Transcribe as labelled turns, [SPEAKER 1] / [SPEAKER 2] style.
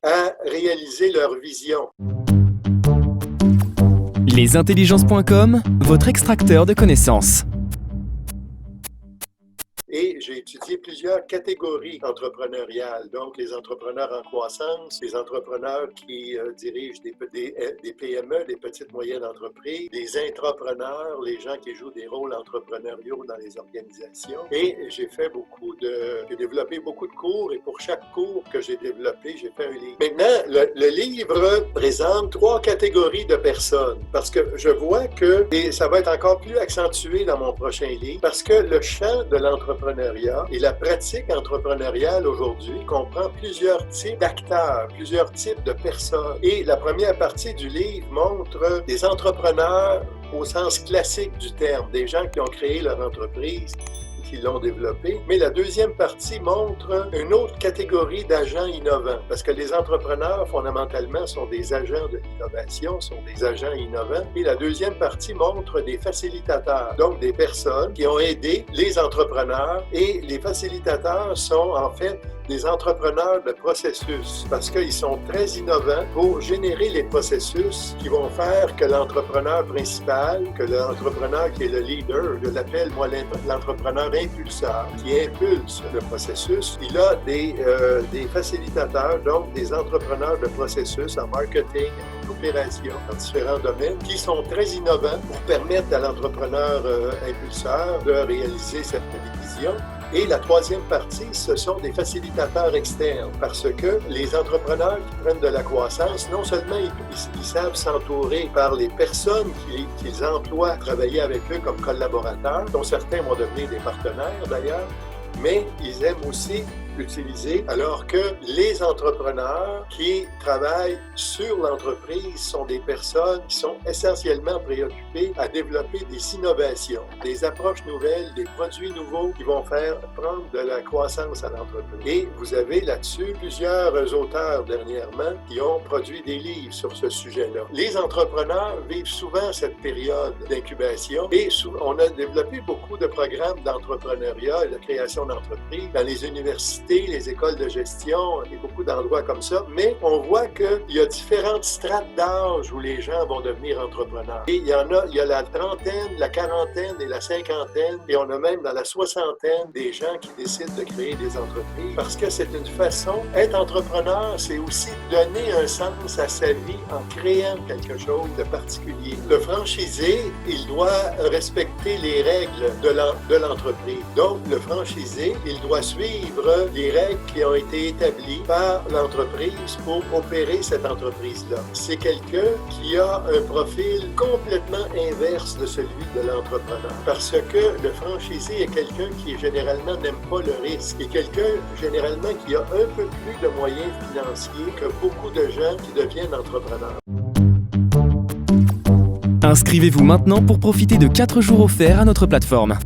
[SPEAKER 1] à réaliser leur vision.
[SPEAKER 2] Lesintelligences.com, votre extracteur de connaissances.
[SPEAKER 1] Et j'ai étudié plusieurs catégories entrepreneuriales, donc les entrepreneurs en croissance, les entrepreneurs qui dirigent des PME, des petites moyennes entreprises, les intrapreneurs, les gens qui jouent des rôles entrepreneuriaux dans les organisations. Et j'ai développé beaucoup de cours, et pour chaque cours que j'ai développé, j'ai fait un livre. Maintenant, le livre présente 3 catégories de personnes, parce que je vois que, et ça va être encore plus accentué dans mon prochain livre, parce que le champ de l'entrepreneuriat et la pratique entrepreneuriale aujourd'hui comprend plusieurs types d'acteurs, plusieurs types de personnes. Et la première partie du livre montre des entrepreneurs au sens classique du terme, des gens qui ont créé leur entreprise, qui l'ont développé. Mais la deuxième partie montre une autre catégorie d'agents innovants, parce que les entrepreneurs, fondamentalement, sont des agents de l'innovation, sont des agents innovants. Et la deuxième partie montre des facilitateurs, donc des personnes qui ont aidé les entrepreneurs. Et les facilitateurs sont en fait des entrepreneurs de processus, parce qu'ils sont très innovants pour générer les processus qui vont faire que l'entrepreneur principal, que l'entrepreneur qui est le leader, je l'appelle moi l'entrepreneur impulseur, qui impulse le processus, il a des facilitateurs, donc des entrepreneurs de processus en marketing, en opération, dans différents domaines, qui sont très innovants pour permettre à l'entrepreneur impulseur de réaliser cette vision. Et la troisième partie, ce sont des facilitateurs externes, parce que les entrepreneurs qui prennent de la croissance, non seulement ils savent s'entourer par les personnes qu'ils emploient à travailler avec eux comme collaborateurs, dont certains vont devenir des partenaires d'ailleurs, mais ils aiment aussi utiliser, alors que les entrepreneurs qui travaillent sur l'entreprise sont des personnes qui sont essentiellement préoccupées à développer des innovations, des approches nouvelles, des produits nouveaux qui vont faire prendre de la croissance à l'entreprise. Et vous avez là-dessus plusieurs auteurs dernièrement qui ont produit des livres sur ce sujet-là. Les entrepreneurs vivent souvent cette période d'incubation et on a développé beaucoup de programmes d'entrepreneuriat et de création d'entreprises dans les universités, les écoles de gestion et beaucoup d'endroits comme ça, mais on voit qu'il y a différentes strates d'âge où les gens vont devenir entrepreneurs. Et il y a la trentaine, la quarantaine et la cinquantaine, et on a même dans la soixantaine des gens qui décident de créer des entreprises parce que c'est une façon, être entrepreneur, c'est aussi donner un sens à sa vie en créant quelque chose de particulier. Le franchisé, il doit respecter les règles de l'entreprise. Donc, le franchisé, il doit suivre les règles qui ont été établies par l'entreprise pour opérer cette entreprise-là. C'est quelqu'un qui a un profil complètement inverse de celui de l'entrepreneur. Parce que le franchisé est quelqu'un qui généralement n'aime pas le risque et quelqu'un généralement qui a un peu plus de moyens financiers que beaucoup de gens qui deviennent entrepreneurs.
[SPEAKER 2] Inscrivez-vous maintenant pour profiter de 4 jours offerts à notre plateforme.